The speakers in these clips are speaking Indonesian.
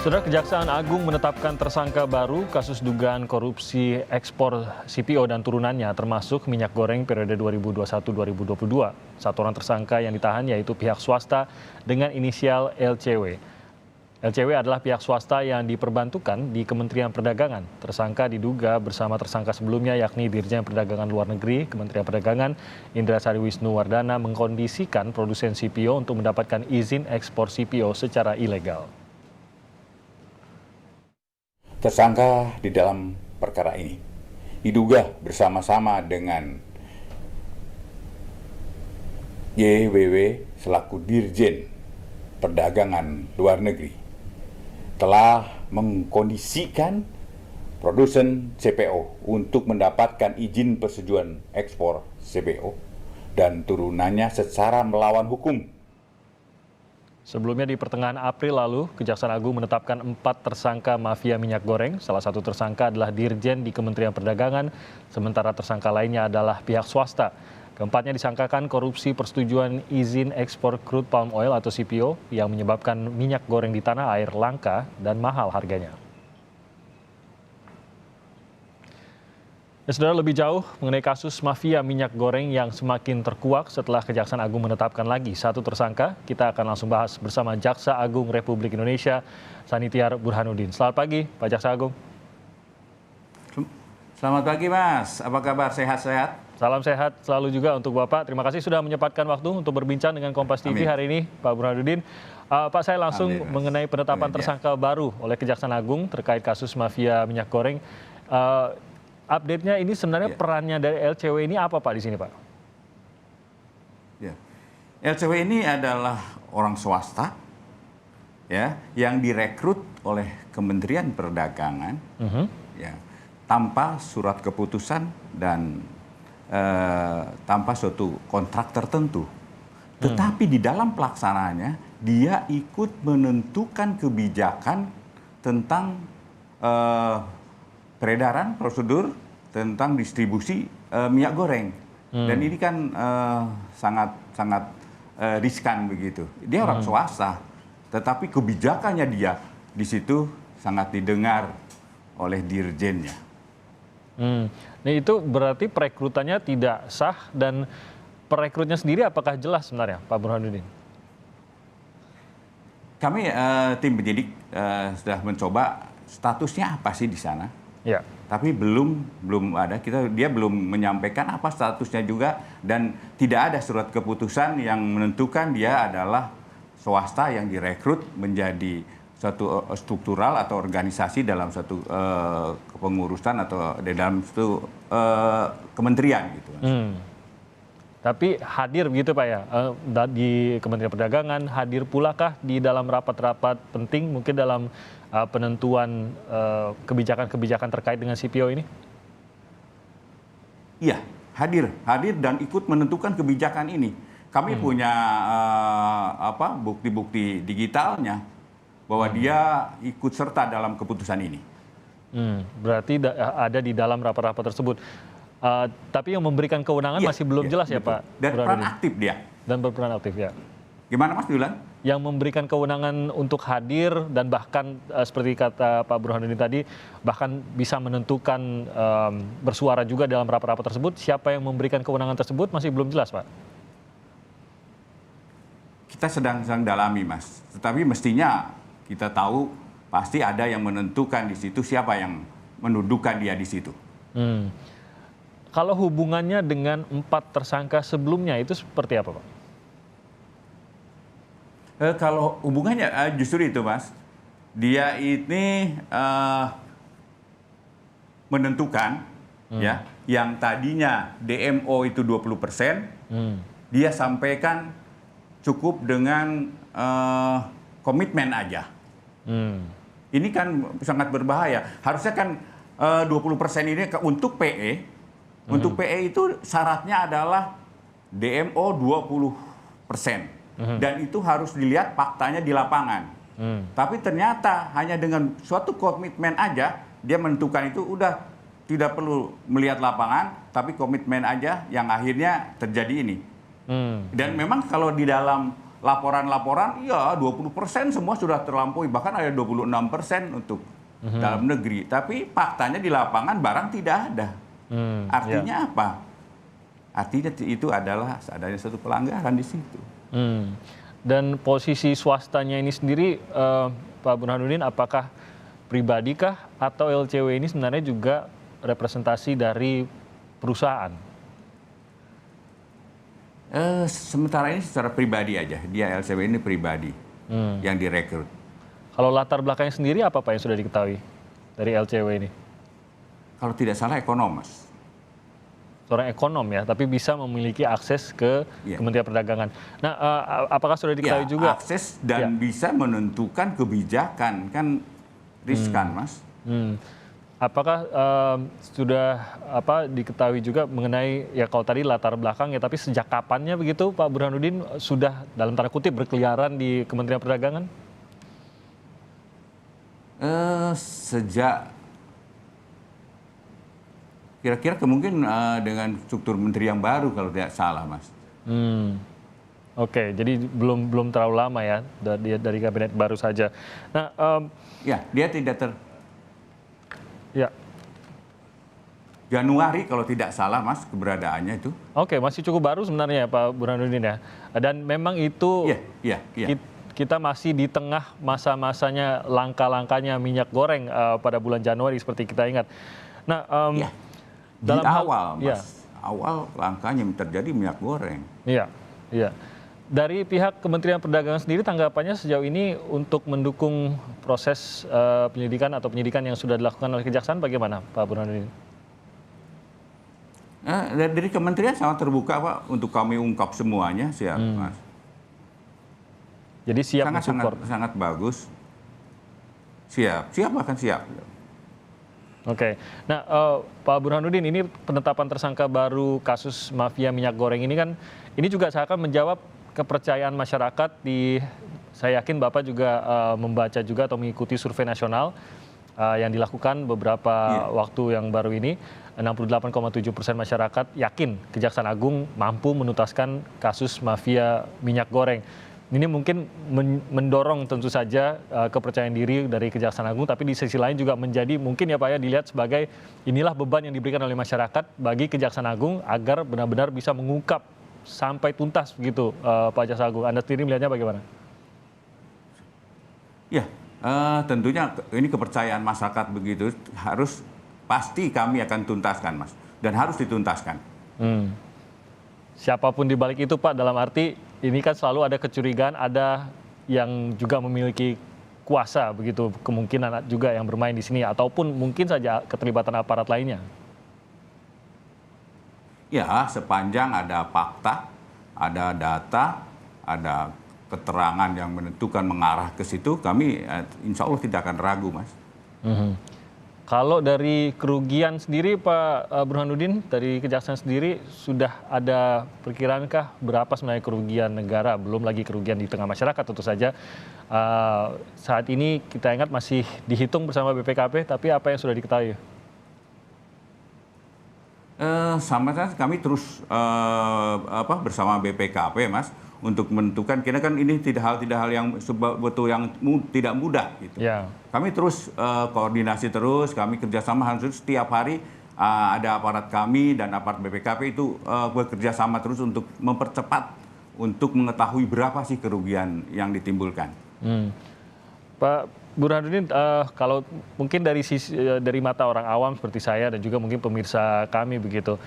Saudara, Kejaksaan Agung menetapkan tersangka baru kasus dugaan korupsi ekspor CPO dan turunannya termasuk minyak goreng periode 2021-2022. Satu orang tersangka yang ditahan yaitu pihak swasta dengan inisial LCW. LCW adalah pihak swasta yang diperbantukan di Kementerian Perdagangan. Tersangka diduga bersama tersangka sebelumnya yakni Dirjen Perdagangan Luar Negeri, Kementerian Perdagangan, Indra Sari Wisnuwardana mengkondisikan produsen CPO untuk mendapatkan izin ekspor CPO secara ilegal. Tersangka di dalam perkara ini diduga bersama-sama dengan YWW selaku Dirjen Perdagangan Luar Negeri telah mengkondisikan produsen CPO untuk mendapatkan izin persetujuan ekspor CPO dan turunannya secara melawan hukum. Sebelumnya di pertengahan April lalu, Kejaksaan Agung menetapkan 4 tersangka mafia minyak goreng. Salah satu tersangka adalah Dirjen di Kementerian Perdagangan, sementara tersangka lainnya adalah pihak swasta. Keempatnya disangkakan korupsi persetujuan izin ekspor crude palm oil atau CPO yang menyebabkan minyak goreng di tanah air langka dan mahal harganya. Saudara, lebih jauh mengenai kasus mafia minyak goreng yang semakin terkuak setelah Kejaksaan Agung menetapkan lagi satu tersangka, kita akan langsung bahas bersama Jaksa Agung Republik Indonesia, Sanitiar Burhanuddin. Selamat pagi, Pak Jaksa Agung. Selamat pagi, Mas. Apa kabar? Sehat-sehat? Salam sehat selalu juga untuk Bapak. Terima kasih sudah menyempatkan waktu untuk berbincang dengan Kompas TV hari ini, Pak Burhanuddin. Pak, saya langsung mengenai penetapan tersangka baru oleh Kejaksaan Agung terkait kasus mafia minyak goreng. Update-nya ini sebenarnya perannya dari LCW ini apa, Pak, di sini, Pak? Ya. LCW ini adalah orang swasta ya yang direkrut oleh Kementerian Perdagangan ya, tanpa surat keputusan dan tanpa suatu kontrak tertentu. Tetapi di dalam pelaksanaannya dia ikut menentukan kebijakan tentang peredaran, prosedur tentang distribusi minyak goreng. Dan ini kan sangat riskan begitu. Dia orang swasta, tetapi kebijakannya dia di situ sangat didengar oleh dirjennya. Nah, itu berarti perekrutannya tidak sah, dan perekrutnya sendiri apakah jelas sebenarnya, Pak Burhanuddin? Kami tim penyidik sudah mencoba statusnya apa sih di sana. Ya. Tapi belum ada, dia belum menyampaikan apa statusnya juga, dan tidak ada surat keputusan yang menentukan dia adalah swasta yang direkrut menjadi suatu struktural atau organisasi dalam satu kepengurusan atau di dalam suatu kementerian gitu. Tapi hadir begitu, Pak, ya, di Kementerian Perdagangan, hadir pula kah di dalam rapat-rapat penting mungkin dalam penentuan kebijakan-kebijakan terkait dengan CPO ini? Iya, hadir dan ikut menentukan kebijakan ini. Kami punya bukti-bukti digitalnya bahwa dia ikut serta dalam keputusan ini. Berarti ada di dalam rapat-rapat tersebut. Tapi yang memberikan kewenangan masih belum jelas ya, Pak? Dan peran aktif dia. Dan berperan aktif, ya. Gimana, Mas Dulan? Yang memberikan kewenangan untuk hadir dan bahkan seperti kata Pak Burhanuddin tadi, bahkan bisa menentukan bersuara juga dalam rapat-rapat tersebut. Siapa yang memberikan kewenangan tersebut masih belum jelas, Pak? Kita sedang dalami, Mas. Tetapi mestinya kita tahu pasti ada yang menentukan di situ siapa yang mendudukan dia di situ. Kalau hubungannya dengan 4 tersangka sebelumnya itu seperti apa, Pak? Kalau hubungannya justru itu, Mas. Dia ini menentukan ya, yang tadinya DMO itu 20%, dia sampaikan cukup dengan komitmen aja. Ini kan sangat berbahaya. Harusnya kan 20% ini untuk PE. Untuk PE itu syaratnya adalah DMO 20%. Dan itu harus dilihat faktanya di lapangan. Tapi ternyata hanya dengan suatu komitmen aja, dia menentukan itu udah tidak perlu melihat lapangan, tapi komitmen aja yang akhirnya terjadi ini. Dan memang kalau di dalam laporan-laporan, ya 20% semua sudah terlampaui, bahkan ada 26% untuk dalam negeri. Tapi faktanya di lapangan barang tidak ada. Artinya apa? Artinya itu adalah adanya satu pelanggaran di situ. Dan posisi swastanya ini sendiri, Pak Burhanuddin, apakah pribadikah atau LCW ini sebenarnya juga representasi dari perusahaan? Sementara ini secara pribadi aja, dia LCW ini pribadi yang direkrut. Kalau latar belakangnya sendiri apa Pak yang sudah diketahui dari LCW ini? Kalau tidak salah ekonom, Mas. Seorang ekonom ya, tapi bisa memiliki akses ke Kementerian Perdagangan. Nah, apakah sudah diketahui juga? Akses dan bisa menentukan kebijakan, kan riskan, Mas. Apakah sudah diketahui juga mengenai ya kalau tadi latar belakang ya, tapi sejak kapannya begitu Pak Burhanuddin sudah dalam tanda kutip berkeliaran di Kementerian Perdagangan? Sejak kira-kira kemungkinan dengan struktur menteri yang baru kalau tidak salah, Mas. Oke, jadi belum terlalu lama ya dari kabinet baru saja. Nah, ya dia tidak ya. Januari kalau tidak salah, Mas, keberadaannya itu. Oke, masih cukup baru sebenarnya ya Pak Burhanuddin ya. Dan memang itu kita masih di tengah masa-masanya langka-langkanya minyak goreng pada bulan Januari seperti kita ingat. Nah, dalam awal, Mas, awal langkanya terjadi minyak goreng. Iya. Dari pihak Kementerian Perdagangan sendiri tanggapannya sejauh ini untuk mendukung proses penyidikan yang sudah dilakukan oleh Kejaksaan bagaimana Pak Burhanuddin? Dari Kementerian sangat terbuka, Pak, untuk kami ungkap semuanya, siap, Mas. Jadi siap mensupport. Sangat bagus. Siap bahkan siap. Oke, nah Pak Burhanuddin, ini penetapan tersangka baru kasus mafia minyak goreng ini kan, ini juga seakan menjawab kepercayaan masyarakat saya yakin Bapak juga membaca juga atau mengikuti survei nasional yang dilakukan beberapa waktu yang baru ini, 68,7% masyarakat yakin Kejaksaan Agung mampu menuntaskan kasus mafia minyak goreng. Ini mungkin mendorong tentu saja kepercayaan diri dari Kejaksaan Agung, tapi di sisi lain juga menjadi mungkin ya Pak ya dilihat sebagai inilah beban yang diberikan oleh masyarakat bagi Kejaksaan Agung agar benar-benar bisa mengungkap sampai tuntas begitu Pak Jaksa Agung. Anda sendiri melihatnya bagaimana? Ya, tentunya ini kepercayaan masyarakat begitu pasti kami akan tuntaskan, Mas, dan harus dituntaskan. Siapapun di balik itu Pak, dalam arti ini kan selalu ada kecurigaan, ada yang juga memiliki kuasa begitu, kemungkinan juga yang bermain di sini ataupun mungkin saja keterlibatan aparat lainnya. Ya, sepanjang ada fakta, ada data, ada keterangan yang menentukan mengarah ke situ, kami insya Allah tidak akan ragu, Mas. Kalau dari kerugian sendiri Pak Burhanuddin, dari Kejaksaan sendiri sudah ada perkiraankah berapa sebenarnya kerugian negara, belum lagi kerugian di tengah masyarakat tentu saja. Saat ini kita ingat masih dihitung bersama BPKP, tapi apa yang sudah diketahui? Sama kami terus bersama BPKP, Mas, untuk menentukan, karena kan ini tidak hal yang betul yang tidak mudah gitu. Kami terus koordinasi terus, kami kerjasama harus setiap hari ada aparat kami dan aparat BPKP itu bekerja sama terus untuk mempercepat untuk mengetahui berapa sih kerugian yang ditimbulkan. Pak Burhanuddin, kalau mungkin dari mata orang awam seperti saya dan juga mungkin pemirsa kami begitu.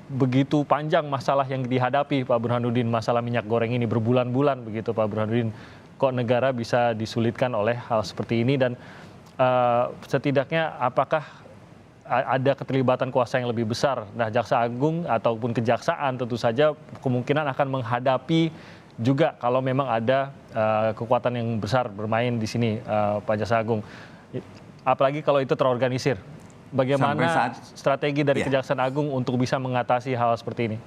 Begitu panjang masalah yang dihadapi Pak Burhanuddin, masalah minyak goreng ini berbulan-bulan begitu Pak Burhanuddin, kok negara bisa disulitkan oleh hal seperti ini dan setidaknya apakah ada keterlibatan kuasa yang lebih besar? Nah, Jaksa Agung ataupun Kejaksaan tentu saja kemungkinan akan menghadapi juga kalau memang ada kekuatan yang besar bermain di sini Pak Jaksa Agung, apalagi kalau itu terorganisir. Bagaimana strategi dari Kejaksaan Agung untuk bisa mengatasi hal seperti ini?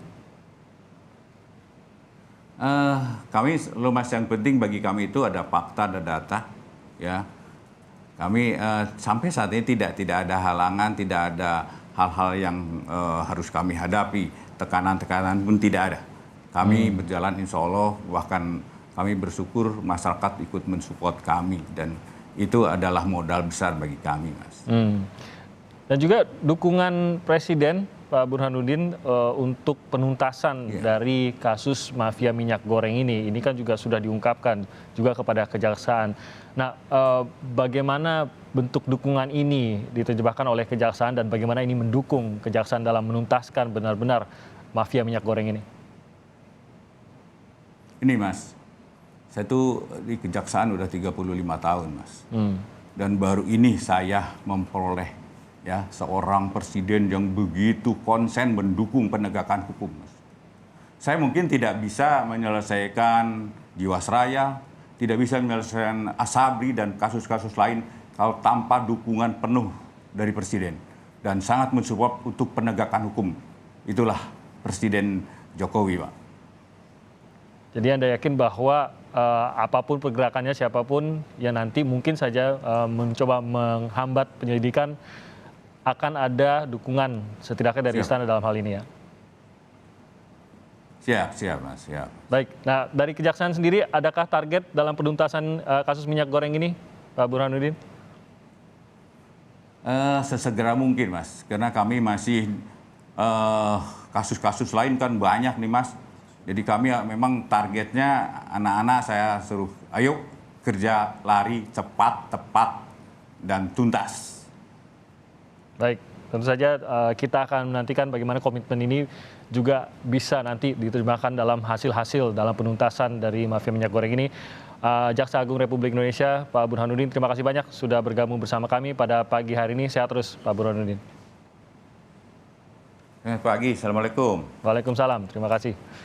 Kami, Mas, yang penting bagi kami itu ada fakta, ada data, ya. Kami sampai saat ini tidak ada halangan, tidak ada hal-hal yang harus kami hadapi, tekanan-tekanan pun tidak ada. Kami berjalan insya Allah, bahkan kami bersyukur masyarakat ikut mensupport kami, dan itu adalah modal besar bagi kami, Mas. Dan juga dukungan Presiden Pak Burhanuddin untuk penuntasan dari kasus mafia minyak goreng ini kan juga sudah diungkapkan juga kepada kejaksaan. Nah, bagaimana bentuk dukungan ini diterjemahkan oleh kejaksaan dan bagaimana ini mendukung kejaksaan dalam menuntaskan benar-benar mafia minyak goreng ini? Ini, Mas, saya tuh di kejaksaan udah 35 tahun, Mas. Dan baru ini saya memperoleh seorang presiden yang begitu konsen mendukung penegakan hukum, Mas. Saya mungkin tidak bisa menyelesaikan Jiwasraya, tidak bisa menyelesaikan Asabri dan kasus-kasus lain kalau tanpa dukungan penuh dari presiden dan sangat mensupport untuk penegakan hukum. Itulah Presiden Jokowi, Pak. Jadi Anda yakin bahwa apapun pergerakannya, siapapun yang nanti mungkin saja mencoba menghambat penyelidikan, akan ada dukungan setidaknya dari istana dalam hal ini ya? Siap, Mas, siap. Baik, nah dari kejaksaan sendiri, adakah target dalam penuntasan kasus minyak goreng ini, Pak Burhanuddin? Sesegera mungkin, Mas, karena kami masih kasus-kasus lain kan banyak nih, Mas. Jadi kami memang targetnya anak-anak saya suruh, ayo kerja lari cepat, tepat, dan tuntas. Baik, tentu saja kita akan menantikan bagaimana komitmen ini juga bisa nanti diterjemahkan dalam hasil-hasil dalam penuntasan dari mafia minyak goreng ini. Jaksa Agung Republik Indonesia, Pak Burhanuddin, terima kasih banyak sudah bergabung bersama kami pada pagi hari ini. Sehat terus, Pak Burhanuddin. Selamat pagi, Assalamualaikum. Waalaikumsalam, terima kasih.